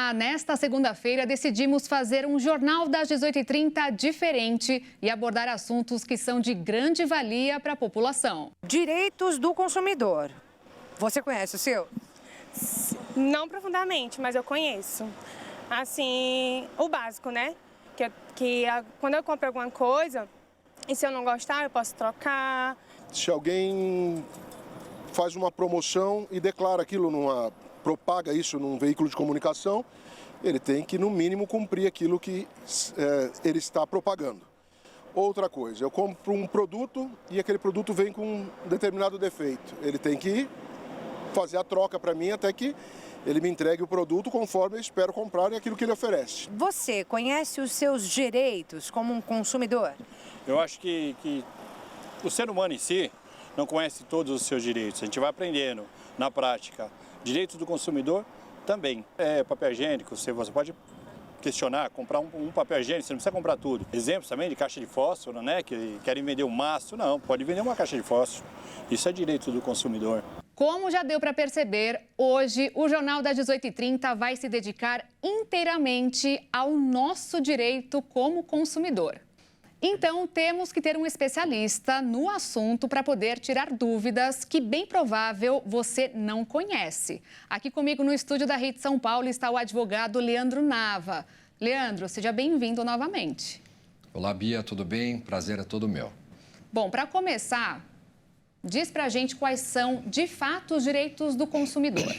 Olá, nesta segunda-feira decidimos fazer um Jornal das 18h30 diferente e abordar assuntos que são de grande valia para a população. Direitos do consumidor. Você conhece o seu? Não profundamente, mas eu conheço. Assim, o básico, né? Quando eu compro alguma coisa, e se eu não gostar, eu posso trocar. Se alguém faz uma promoção e declara aquilo propaga isso num veículo de comunicação, ele tem que, no mínimo, cumprir aquilo que ele está propagando. Outra coisa, eu compro um produto e aquele produto vem com um determinado defeito. Ele tem que fazer a troca para mim até que ele me entregue o produto conforme eu espero comprar e aquilo que ele oferece. Você conhece os seus direitos como um consumidor? Eu acho que o ser humano em si não conhece todos os seus direitos. A gente vai aprendendo na prática. Direitos do consumidor também. Papel higiênico, você pode questionar, comprar um papel higiênico, você não precisa comprar tudo. Exemplos também de caixa de fósforo, né? Que querem vender um maço, não, pode vender uma caixa de fósforo. Isso é direito do consumidor. Como já deu para perceber, hoje o Jornal das 18h30 vai se dedicar inteiramente ao nosso direito como consumidor. Então, temos que ter um especialista no assunto para poder tirar dúvidas que, bem provável, você não conhece. Aqui comigo no estúdio da Rede São Paulo está o advogado Leandro Nava. Leandro, seja bem-vindo novamente. Olá, Bia, tudo bem? Prazer é todo meu. Bom, para começar, diz para a gente quais são, de fato, os direitos do consumidor.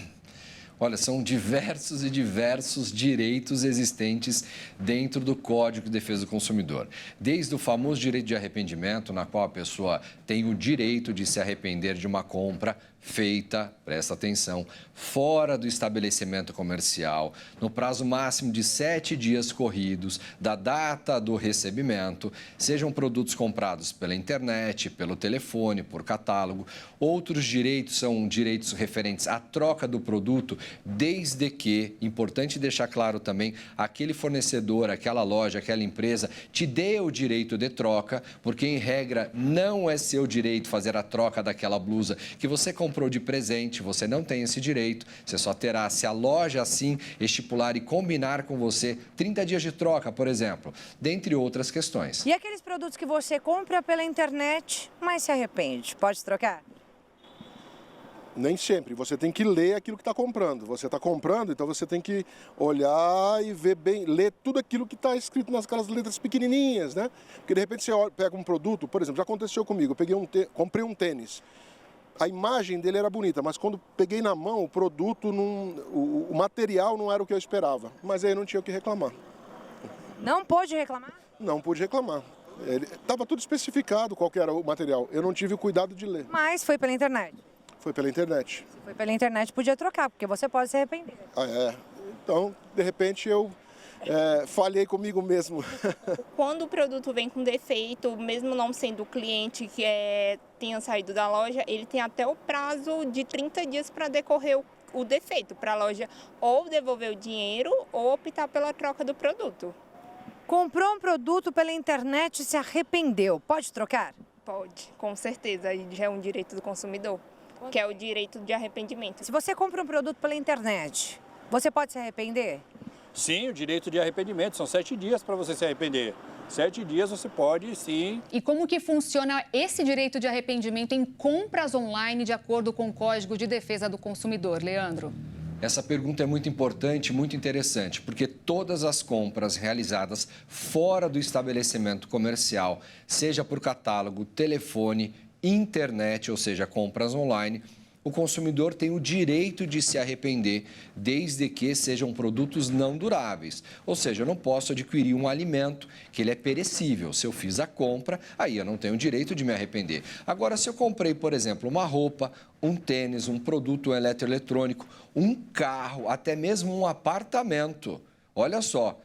Olha, são diversos e diversos direitos existentes dentro do Código de Defesa do Consumidor. Desde o famoso direito de arrependimento, na qual a pessoa tem o direito de se arrepender de uma compra feita, presta atenção, fora do estabelecimento comercial, no prazo máximo de 7 dias corridos da data do recebimento, sejam produtos comprados pela internet, pelo telefone, por catálogo. Outros direitos são direitos referentes à troca do produto, desde que, importante deixar claro também, aquele fornecedor, aquela loja, aquela empresa te dê o direito de troca, porque em regra não é seu direito fazer a troca daquela blusa que você comprou de presente, você não tem esse direito, você só terá se a loja assim estipular e combinar com você 30 dias de troca, por exemplo, dentre outras questões. E aqueles produtos que você compra pela internet, mas se arrepende, pode trocar? Nem sempre. Você tem que ler aquilo que está comprando. Você está comprando, então você tem que olhar e ver bem, ler tudo aquilo que está escrito naquelas letras pequenininhas, né? Porque de repente você pega um produto, por exemplo, já aconteceu comigo, eu comprei um tênis. A imagem dele era bonita, mas quando peguei na mão, o produto, o material não era o que eu esperava. Mas aí não tinha o que reclamar. Não pôde reclamar? Não pude reclamar. Estava tudo especificado qual que era o material. Eu não tive o cuidado de ler. Mas foi pela internet? Foi pela internet. Se foi pela internet, podia trocar, porque você pode se arrepender. Então, de repente, eu falhei comigo mesmo. Quando o produto vem com defeito, mesmo não sendo o cliente que tenha saído da loja, ele tem até o prazo de 30 dias para decorrer o defeito, para a loja ou devolver o dinheiro ou optar pela troca do produto. Comprou um produto pela internet e se arrependeu, pode trocar? Pode, com certeza, aí já é um direito do consumidor, que é o direito de arrependimento. Se você compra um produto pela internet, você pode se arrepender? Sim, o direito de arrependimento, são 7 dias para você se arrepender. 7 dias você pode, sim. E como que funciona esse direito de arrependimento em compras online de acordo com o Código de Defesa do Consumidor, Leandro? Essa pergunta é muito importante, muito interessante, porque todas as compras realizadas fora do estabelecimento comercial, seja por catálogo, telefone, internet, ou seja, compras online, o consumidor tem o direito de se arrepender, desde que sejam produtos não duráveis. Ou seja, eu não posso adquirir um alimento que ele é perecível. Se eu fiz a compra, aí eu não tenho o direito de me arrepender. Agora, se eu comprei, por exemplo, uma roupa, um tênis, um produto eletroeletrônico, um carro, até mesmo um apartamento, olha só.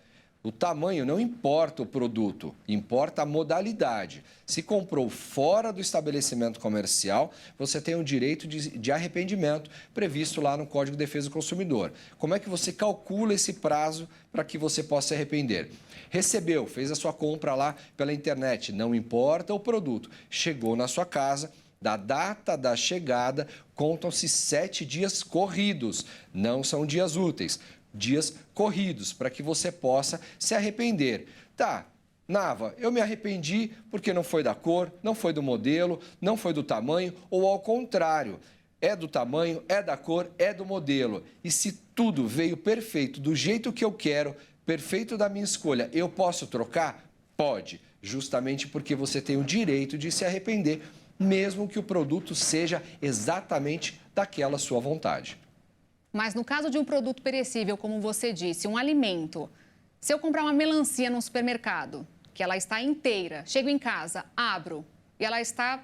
O tamanho não importa o produto, importa a modalidade. Se comprou fora do estabelecimento comercial, você tem o direito de arrependimento previsto lá no Código de Defesa do Consumidor. Como é que você calcula esse prazo para que você possa se arrepender? Recebeu, fez a sua compra lá pela internet, não importa o produto. Chegou na sua casa, da data da chegada, contam-se 7 dias corridos, não são dias úteis. dias corridos, para que você possa se arrepender. Tá, Nava, eu me arrependi porque não foi da cor, não foi do modelo, não foi do tamanho, ou ao contrário, é do tamanho, é da cor, é do modelo. E se tudo veio perfeito, do jeito que eu quero, perfeito da minha escolha, eu posso trocar? Pode, justamente porque você tem o direito de se arrepender, mesmo que o produto seja exatamente daquela sua vontade. Mas no caso de um produto perecível, como você disse, um alimento, se eu comprar uma melancia no supermercado, que ela está inteira, chego em casa, abro e ela está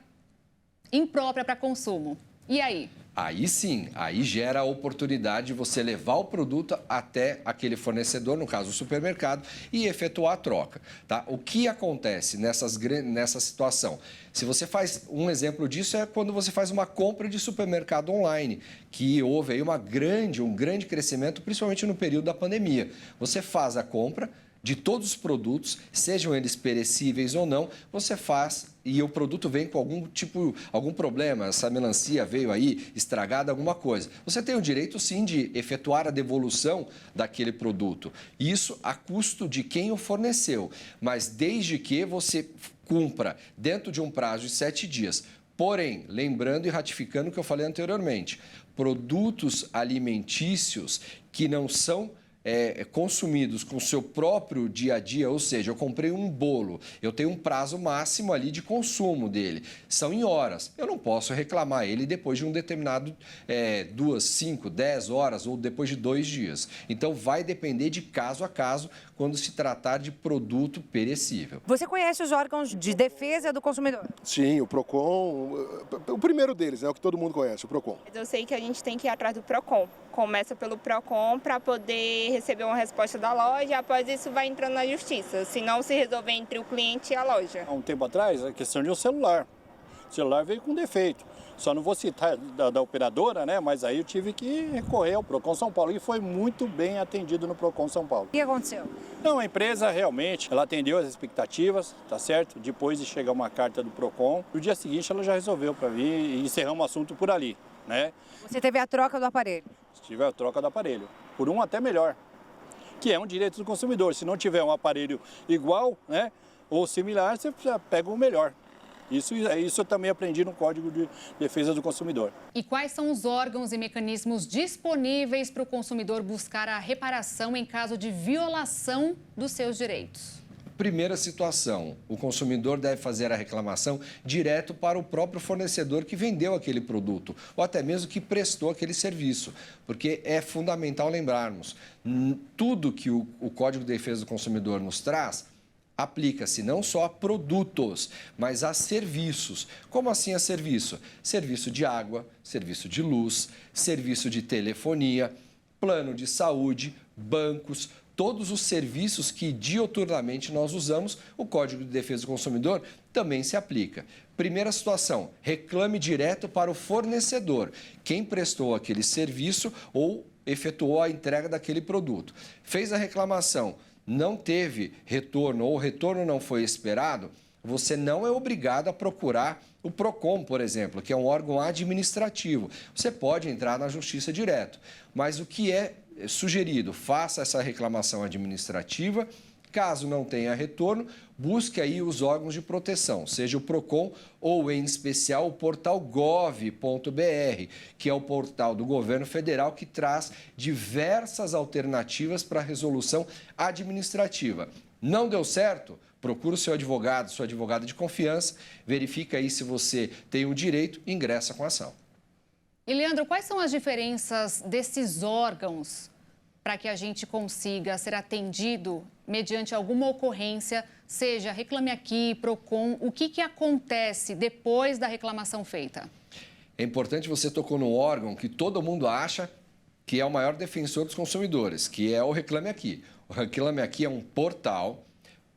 imprópria para consumo, e aí? Aí sim, aí gera a oportunidade de você levar o produto até aquele fornecedor, no caso o supermercado, e efetuar a troca, tá? O que acontece nessa situação? Se você faz, um exemplo disso é quando você faz uma compra de supermercado online, que houve aí um grande crescimento, principalmente no período da pandemia. Você faz a compra de todos os produtos, sejam eles perecíveis ou não, você faz e o produto vem com algum problema, essa melancia veio aí estragada, alguma coisa. Você tem o direito, sim, de efetuar a devolução daquele produto. Isso a custo de quem o forneceu, mas desde que você cumpra dentro de um prazo de 7 dias. Porém, lembrando e ratificando o que eu falei anteriormente, produtos alimentícios que não são consumidos com o seu próprio dia a dia, ou seja, eu comprei um bolo, eu tenho um prazo máximo ali de consumo dele, são em horas, eu não posso reclamar ele depois de um determinado 2, 5, 10 horas ou depois de 2 dias. Então, vai depender de caso a caso quando se tratar de produto perecível. Você conhece os órgãos de defesa do consumidor? Sim, o PROCON, o primeiro deles, o que todo mundo conhece, o PROCON. Eu sei que a gente tem que ir atrás do PROCON. Começa pelo PROCON para poder receber uma resposta da loja, após isso vai entrando na justiça, se não se resolver entre o cliente e a loja. Há um tempo atrás, a questão de um celular. O celular veio com defeito. Só não vou citar da operadora, né? Mas aí eu tive que recorrer ao PROCON São Paulo e foi muito bem atendido no PROCON São Paulo. O que aconteceu? Não, a empresa realmente, ela atendeu as expectativas, tá certo? Depois de chegar uma carta do PROCON, no dia seguinte ela já resolveu para vir e encerramos o assunto por ali, né? Você teve a troca do aparelho? Tive a troca do aparelho, por um até melhor, que é um direito do consumidor. Se não tiver um aparelho igual, né, ou similar, você pega o melhor. Isso eu também aprendi no Código de Defesa do Consumidor. E quais são os órgãos e mecanismos disponíveis para o consumidor buscar a reparação em caso de violação dos seus direitos? Primeira situação, o consumidor deve fazer a reclamação direto para o próprio fornecedor que vendeu aquele produto ou até mesmo que prestou aquele serviço, porque é fundamental lembrarmos, tudo que o Código de Defesa do Consumidor nos traz aplica-se não só a produtos, mas a serviços. Como assim a serviço? Serviço de água, serviço de luz, serviço de telefonia, plano de saúde, bancos, todos os serviços que diuturnamente nós usamos, o Código de Defesa do Consumidor também se aplica. Primeira situação, reclame direto para o fornecedor, quem prestou aquele serviço ou efetuou a entrega daquele produto. Fez a reclamação, não teve retorno ou o retorno não foi esperado, você não é obrigado a procurar o PROCON, por exemplo, que é um órgão administrativo. Você pode entrar na justiça direto, mas o que é sugerido, faça essa reclamação administrativa. Caso não tenha retorno, busque aí os órgãos de proteção, seja o PROCON ou, em especial, o portal gov.br, que é o portal do governo federal que traz diversas alternativas para a resolução administrativa. Não deu certo? Procura o seu advogado, sua advogada de confiança, verifica aí se você tem o direito e ingressa com a ação. E, Leandro, quais são as diferenças desses órgãos para que a gente consiga ser atendido mediante alguma ocorrência, seja Reclame Aqui, PROCON, o que acontece depois da reclamação feita? É importante, você tocou num órgão que todo mundo acha que é o maior defensor dos consumidores, que é o Reclame Aqui. O Reclame Aqui é um portal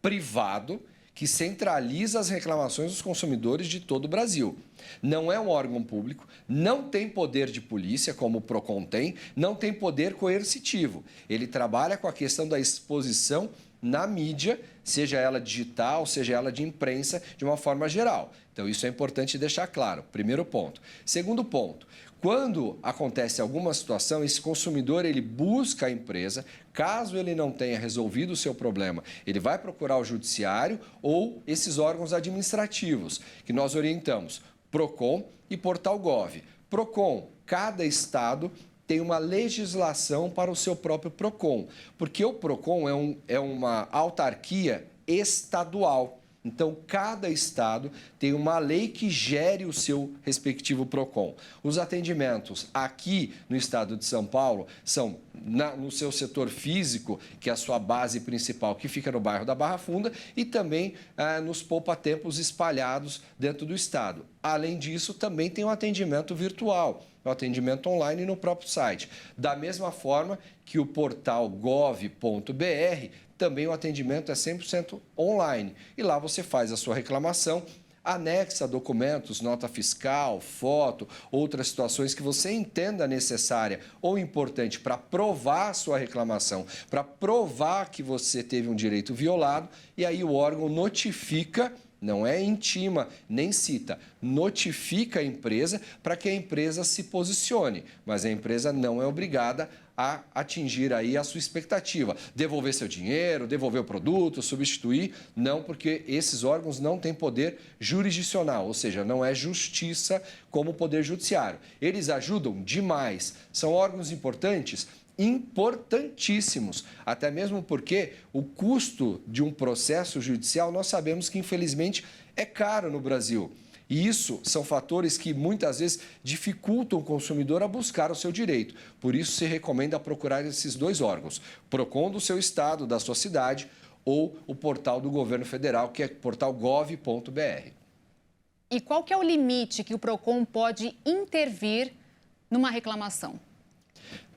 privado que centraliza as reclamações dos consumidores de todo o Brasil. Não é um órgão público, não tem poder de polícia, como o PROCON tem, não tem poder coercitivo. Ele trabalha com a questão da exposição na mídia, seja ela digital, seja ela de imprensa, de uma forma geral. Então, isso é importante deixar claro, primeiro ponto. Segundo ponto, Quando acontece alguma situação, esse consumidor ele busca a empresa. Caso ele não tenha resolvido o seu problema, ele vai procurar o judiciário ou esses órgãos administrativos que nós orientamos, Procon e Portal Gov. Procon, cada estado tem uma legislação para o seu próprio Procon, porque o Procon é uma autarquia estadual. Então, cada estado tem uma lei que gere o seu respectivo Procon. Os atendimentos aqui no estado de São Paulo são no seu setor físico, que é a sua base principal, que fica no bairro da Barra Funda, e também nos poupa-tempos espalhados dentro do estado. Além disso, também tem um atendimento virtual, o atendimento online no próprio site. Da mesma forma que o portal gov.br, também o atendimento é 100% online. E lá você faz a sua reclamação, anexa documentos, nota fiscal, foto, outras situações que você entenda necessária ou importante para provar a sua reclamação, para provar que você teve um direito violado, e aí o órgão notifica, não é intima, nem cita, notifica a empresa para que a empresa se posicione, mas a empresa não é obrigada a atingir aí a sua expectativa, devolver seu dinheiro, devolver o produto, substituir, não, porque esses órgãos não têm poder jurisdicional, ou seja, não é justiça como o poder judiciário. Eles ajudam demais, são órgãos importantes, importantíssimos, até mesmo porque o custo de um processo judicial nós sabemos que infelizmente é caro no Brasil. E isso são fatores que muitas vezes dificultam o consumidor a buscar o seu direito. Por isso se recomenda procurar esses dois órgãos, Procon do seu estado, da sua cidade, ou o portal do governo federal, que é portal gov.br. E qual que é o limite que o Procon pode intervir numa reclamação?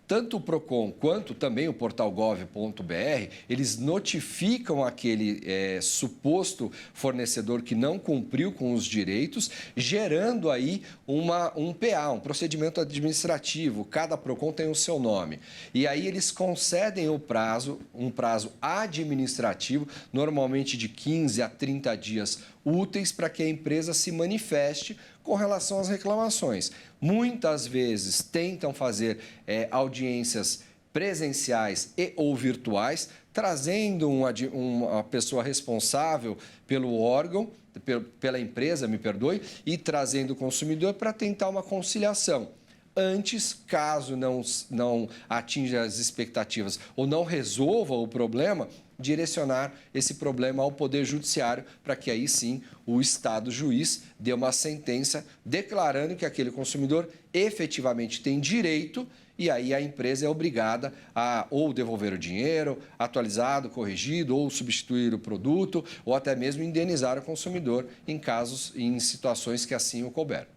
Tanto o Procon quanto também o portal gov.br, eles notificam aquele suposto fornecedor que não cumpriu com os direitos, gerando aí um PA, um procedimento administrativo. Cada Procon tem o seu nome. E aí eles concedem um prazo administrativo, normalmente de 15 a 30 dias úteis, para que a empresa se manifeste com relação às reclamações. Muitas vezes tentam fazer audiências presenciais e ou virtuais, trazendo uma pessoa responsável pelo órgão, pela empresa, me perdoe, e trazendo o consumidor para tentar uma conciliação. Antes, caso não atinja as expectativas ou não resolva o problema, direcionar esse problema ao Poder Judiciário para que aí sim o Estado juiz dê uma sentença declarando que aquele consumidor efetivamente tem direito, e aí a empresa é obrigada a ou devolver o dinheiro atualizado, corrigido, ou substituir o produto, ou até mesmo indenizar o consumidor em situações que assim o couber.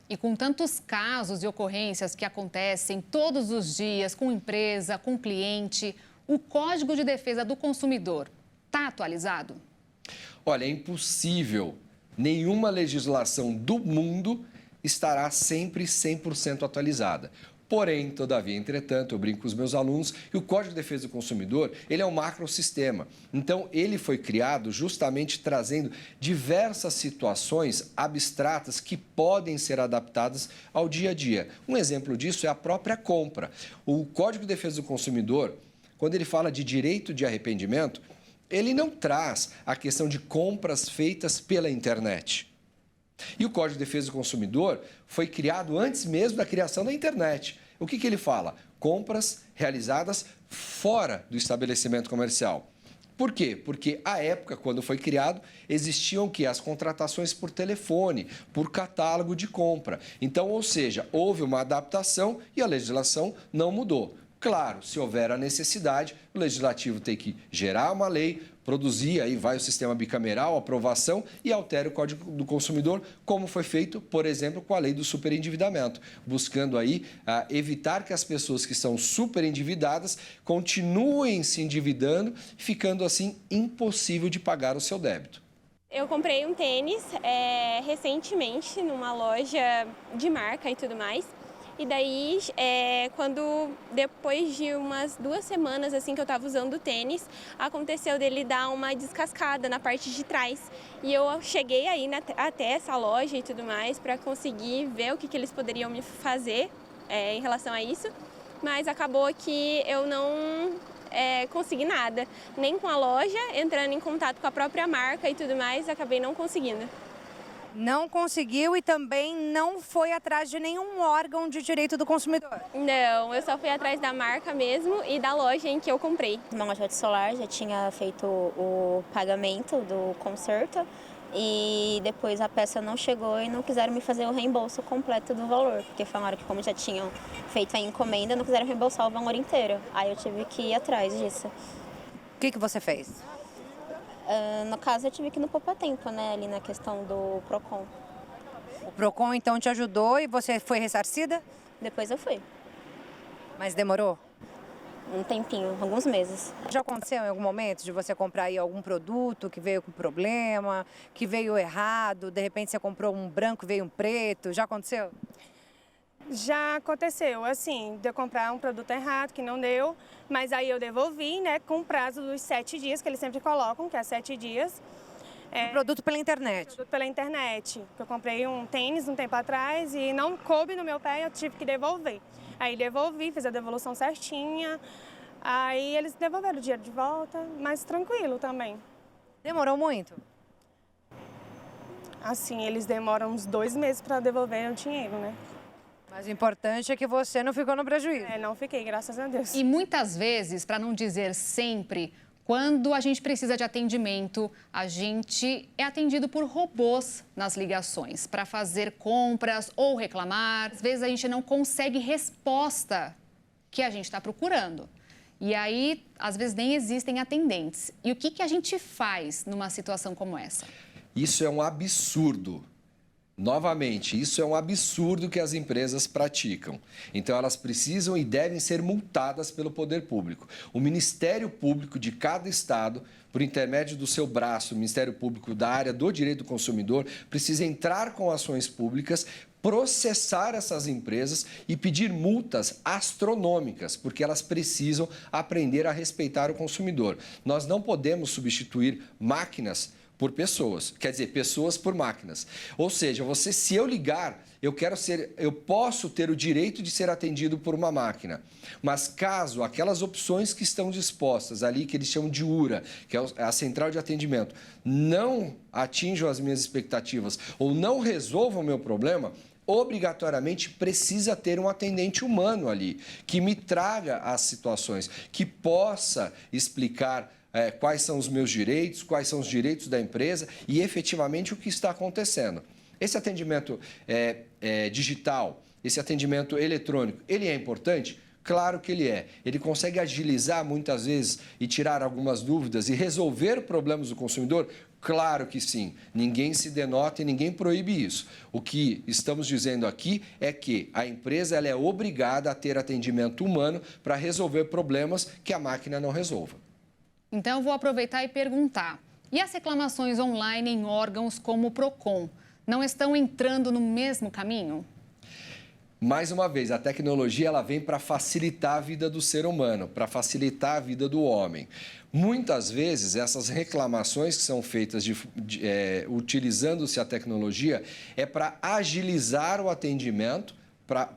E com tantos casos e ocorrências que acontecem todos os dias com empresa, com cliente, o Código de Defesa do Consumidor está atualizado? Olha, é impossível. Nenhuma legislação do mundo estará sempre 100% atualizada. Porém, todavia, entretanto, eu brinco com os meus alunos que o Código de Defesa do Consumidor, ele é um macrosistema. Então, ele foi criado justamente trazendo diversas situações abstratas que podem ser adaptadas ao dia a dia. Um exemplo disso é a própria compra. O Código de Defesa do Consumidor, quando ele fala de direito de arrependimento, ele não traz a questão de compras feitas pela internet. E o Código de Defesa do Consumidor foi criado antes mesmo da criação da internet. O que ele fala? Compras realizadas fora do estabelecimento comercial. Por quê? Porque, à época, quando foi criado, existiam as contratações por telefone, por catálogo de compra. Então, ou seja, houve uma adaptação e a legislação não mudou. Claro, se houver a necessidade, o Legislativo tem que gerar uma lei, produzir, aí vai o sistema bicameral, aprovação e altera o Código do Consumidor, como foi feito, por exemplo, com a lei do superendividamento, buscando aí evitar que as pessoas que são superendividadas continuem se endividando, ficando assim impossível de pagar o seu débito. Eu comprei um tênis recentemente numa loja de marca e tudo mais. E daí, depois de umas 2 semanas assim que eu estava usando o tênis, aconteceu dele dar uma descascada na parte de trás. E eu cheguei aí até essa loja e tudo mais para conseguir ver o que eles poderiam me fazer em relação a isso. Mas acabou que eu não consegui nada, nem com a loja, entrando em contato com a própria marca e tudo mais, acabei não conseguindo. Não conseguiu e também não foi atrás de nenhum órgão de direito do consumidor? Não, eu só fui atrás da marca mesmo e da loja em que eu comprei. Uma loja de celular já tinha feito o pagamento do conserto e depois a peça não chegou e não quiseram me fazer o reembolso completo do valor, porque falaram que como já tinham feito a encomenda, não quiseram reembolsar o valor inteiro. Aí eu tive que ir atrás disso. O que você fez? No caso, eu tive que ir no poupa-tempo, né, ali na questão do PROCON. O PROCON então te ajudou e você foi ressarcida? Depois eu fui. Mas demorou? Um tempinho, alguns meses. Já aconteceu em algum momento de você comprar aí algum produto que veio com problema, que veio errado, de repente você comprou um branco e veio um preto, já aconteceu? Já aconteceu, assim, de eu comprar um produto errado, que não deu, mas aí eu devolvi, né, com o prazo dos 7 dias, que eles sempre colocam, que é 7 dias. Um produto pela internet? Produto pela internet. Eu comprei um tênis um tempo atrás e não coube no meu pé, eu tive que devolver. Aí devolvi, fiz a devolução certinha, aí eles devolveram o dinheiro de volta, mas tranquilo também. Demorou muito? Assim, eles demoram uns 2 meses para devolver o dinheiro, né? Mas o importante é que você não ficou no prejuízo. Não fiquei, graças a Deus. E muitas vezes, para não dizer sempre, quando a gente precisa de atendimento, a gente é atendido por robôs nas ligações para fazer compras ou reclamar. Às vezes a gente não consegue resposta que a gente está procurando. E aí, às vezes, nem existem atendentes. E o que a gente faz numa situação como essa? Isso é um absurdo. Novamente, isso é um absurdo que as empresas praticam. Então, elas precisam e devem ser multadas pelo poder público. O Ministério Público de cada estado, por intermédio do seu braço, o Ministério Público da área do direito do consumidor, precisa entrar com ações públicas, processar essas empresas e pedir multas astronômicas, porque elas precisam aprender a respeitar o consumidor. Nós não podemos substituir máquinas por pessoas, quer dizer, pessoas por máquinas. Ou seja, se eu ligar, eu posso ter o direito de ser atendido por uma máquina. Mas caso aquelas opções que estão dispostas ali, que eles chamam de URA, que é a central de atendimento, não atinjam as minhas expectativas ou não resolvam o meu problema, obrigatoriamente precisa ter um atendente humano ali, que me traga as situações, que possa explicar quais são os meus direitos, quais são os direitos da empresa e efetivamente o que está acontecendo. Esse atendimento digital, esse atendimento eletrônico, ele é importante? Claro que ele é. Ele consegue agilizar muitas vezes e tirar algumas dúvidas e resolver problemas do consumidor? Claro que sim. Ninguém se denota e ninguém proíbe isso. O que estamos dizendo aqui é que a empresa ela é obrigada a ter atendimento humano para resolver problemas que a máquina não resolva. Então, eu vou aproveitar e perguntar. E as reclamações online em órgãos como o PROCON não estão entrando no mesmo caminho? Mais uma vez, a tecnologia ela vem para facilitar a vida do ser humano, para facilitar a vida do homem. Muitas vezes, essas reclamações que são feitas utilizando-se a tecnologia é para agilizar o atendimento,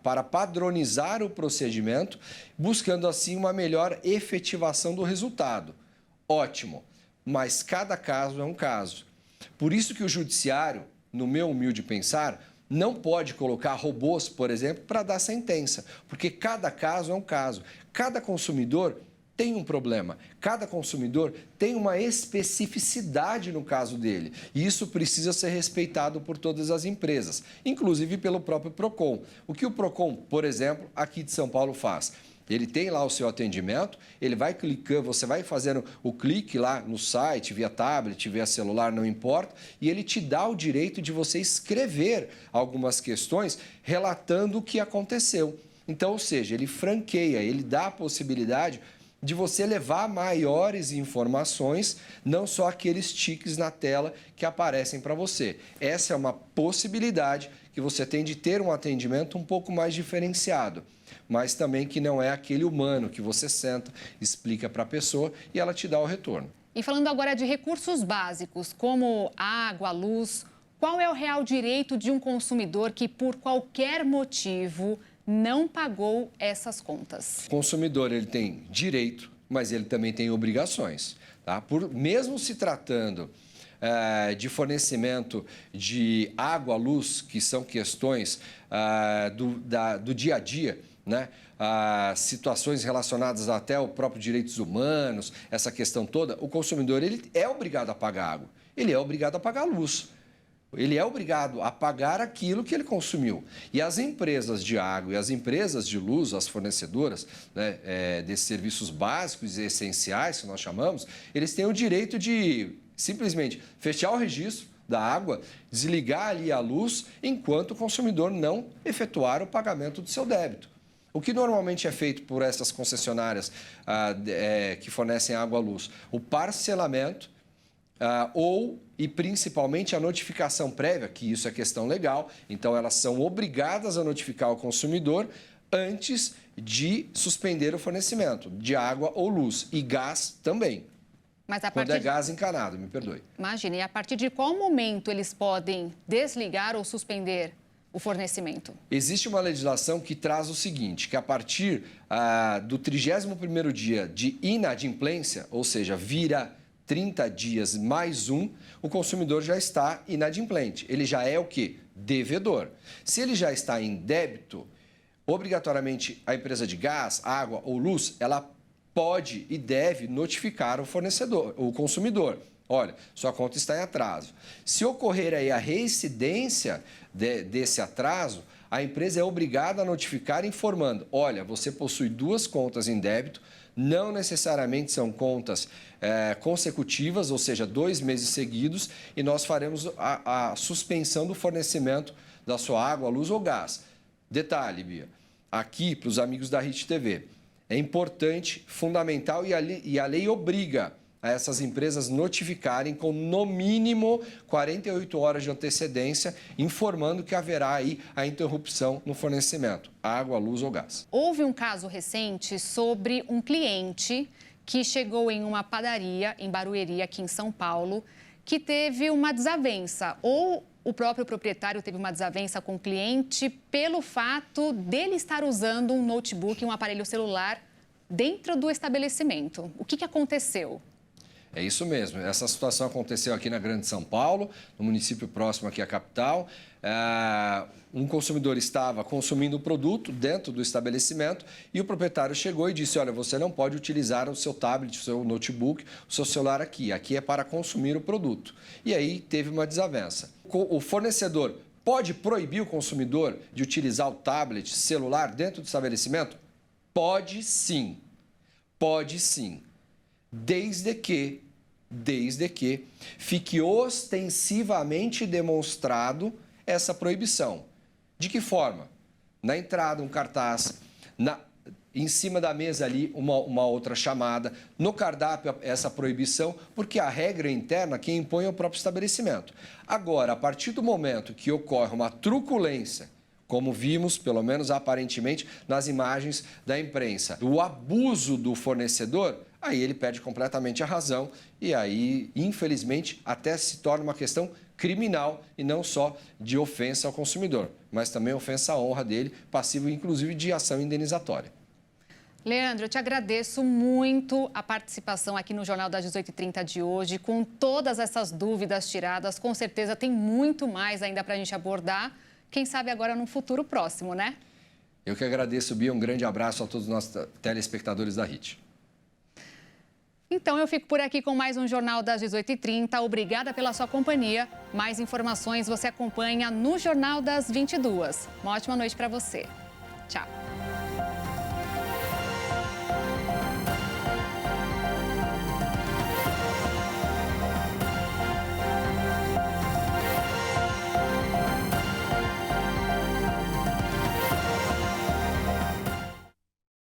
para padronizar o procedimento, buscando assim uma melhor efetivação do resultado. Ótimo, mas cada caso é um caso. Por isso que o judiciário, no meu humilde pensar, não pode colocar robôs, por exemplo, para dar sentença, porque cada caso é um caso. Cada consumidor tem um problema, cada consumidor tem uma especificidade no caso dele. E isso precisa ser respeitado por todas as empresas, inclusive pelo próprio PROCON. O que o PROCON, por exemplo, aqui de São Paulo faz? Ele tem lá o seu atendimento, ele vai clicando, você vai fazendo o clique lá no site, via tablet, via celular, não importa, e ele te dá o direito de você escrever algumas questões relatando o que aconteceu. Então, ou seja, ele franqueia, ele dá a possibilidade de você levar maiores informações, não só aqueles tiques na tela que aparecem para você. Essa é uma possibilidade que você tem de ter um atendimento um pouco mais diferenciado, mas também que não é aquele humano que você senta, explica para a pessoa e ela te dá o retorno. E falando agora de recursos básicos, como água, luz, qual é o real direito de um consumidor que, por qualquer motivo, não pagou essas contas? O consumidor ele tem direito, mas ele também tem obrigações. Tá? Mesmo se tratando de fornecimento de água, luz, que são questões do dia a dia, né? Situações relacionadas até ao próprio direitos humanos, essa questão toda, o consumidor ele é obrigado a pagar água, ele é obrigado a pagar luz. Ele é obrigado a pagar aquilo que ele consumiu. E as empresas de água e as empresas de luz, as fornecedoras, né, desses serviços básicos e essenciais, que nós chamamos, eles têm o direito de simplesmente fechar o registro da água, desligar ali a luz, enquanto o consumidor não efetuar o pagamento do seu débito. O que normalmente é feito por essas concessionárias que fornecem água à luz? O parcelamento e principalmente a notificação prévia, que isso é questão legal, então elas são obrigadas a notificar o consumidor antes de suspender o fornecimento de água ou luz, e gás também. Mas quando é gás encanado, me perdoe. Imagine, e a partir de qual momento eles podem desligar ou suspender o fornecimento? Existe uma legislação que traz o seguinte, que a partir do 31º dia de inadimplência, ou seja, vira 30 dias mais um, o consumidor já está inadimplente. Ele já é o quê? Devedor. Se ele já está em débito, obrigatoriamente a empresa de gás, água ou luz, ela pode e deve notificar o fornecedor, o consumidor. Olha, sua conta está em atraso. Se ocorrer aí a reincidência desse atraso, a empresa é obrigada a notificar informando, olha, você possui 2 contas em débito, não necessariamente são contas consecutivas, ou seja, 2 meses seguidos, e nós faremos a suspensão do fornecimento da sua água, luz ou gás. Detalhe, Bia, aqui para os amigos da Hit TV, é importante, fundamental e a lei obriga a essas empresas notificarem com no mínimo 48 horas de antecedência, informando que haverá aí a interrupção no fornecimento, água, luz ou gás. Houve um caso recente sobre um cliente que chegou em uma padaria em Barueri, aqui em São Paulo, que teve uma desavença, ou o próprio proprietário teve uma desavença com o cliente pelo fato dele estar usando um notebook, um aparelho celular dentro do estabelecimento. O que aconteceu? É isso mesmo. Essa situação aconteceu aqui na Grande São Paulo, no município próximo aqui à capital. Um consumidor estava consumindo o produto dentro do estabelecimento e o proprietário chegou e disse, olha, você não pode utilizar o seu tablet, o seu notebook, o seu celular aqui. Aqui é para consumir o produto. E aí teve uma desavença. O fornecedor pode proibir o consumidor de utilizar o tablet, celular dentro do estabelecimento? Pode sim. Pode sim. Desde que fique ostensivamente demonstrado essa proibição. De que forma? Na entrada, um cartaz, em cima da mesa ali, uma outra chamada, no cardápio, essa proibição, porque a regra interna quem impõe é o próprio estabelecimento. Agora, a partir do momento que ocorre uma truculência, como vimos, pelo menos aparentemente, nas imagens da imprensa, o abuso do fornecedor, aí ele perde completamente a razão e aí, infelizmente, até se torna uma questão criminal e não só de ofensa ao consumidor, mas também ofensa à honra dele, passivo inclusive de ação indenizatória. Leandro, eu te agradeço muito a participação aqui no Jornal das 18h30 de hoje, com todas essas dúvidas tiradas. Com certeza tem muito mais ainda para a gente abordar, quem sabe agora num futuro próximo, né? Eu que agradeço, Bia. Um grande abraço a todos os nossos telespectadores da Hit. Então, eu fico por aqui com mais um Jornal das 18h30. Obrigada pela sua companhia. Mais informações você acompanha no Jornal das 22h. Uma ótima noite para você. Tchau.